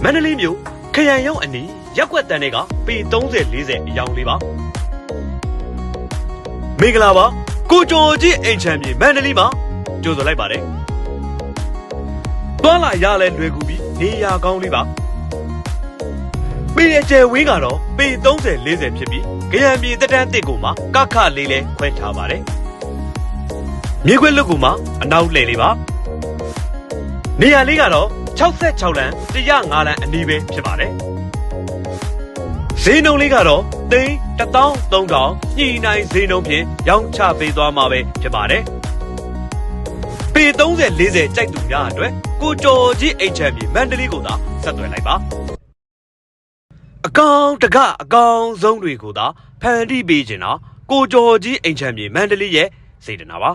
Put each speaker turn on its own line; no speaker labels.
မန္တလေးမြို့ခရိုင်ရုံးအနီးရက်ကွက်တန်းတွေကပေ30-40အယောင်လေးပါမင်္ဂလာပါကိုကျော်ကြီးအိမ်ချမ်းမြေမန္တလေးမှာကြိုဆိုလိုက်ပါတယ်သွားလာရလဲလွယ်ကူပြီးနေရာကောင်းလေးပါပေအကျယ်ဝင်းကတော့ပေ30-40ဖြစ်ပြီးခရံမြေတက်တန်းတစ်ကိုမှကခလေးလဲခွဲထားပါတယ်မြေခွဲလွတ်ကူမှာအနောက်လှည့်လေးပါနေရာလေးကတော့66လမ်း105လမ်းအနီးပဲဖြစ်ပါတယ်ဈေးနှုန်းလေးကတော့သိန်း13000ညှိနှိုင်းဈေးနှုန်းဖြင့်ရောင်းချပေးသွားမှာပဲဖြစ်ပါတယ်ပေ30-40ကြိုက်သူများအတွက်ကိုကျော်ကြီးအိမ်ချမ်းမြေမန္တလေးကိုသာဆက်သွယ်လိုက်ပါအကောင်တကအကောင်ဆုံးတွေကိုသာဖန်တီးပေးခြင်းတော့ကိုကျော်ကြီးအိမ်ချမ်းမြေမန္တလေးရဲ့စေတနာပါ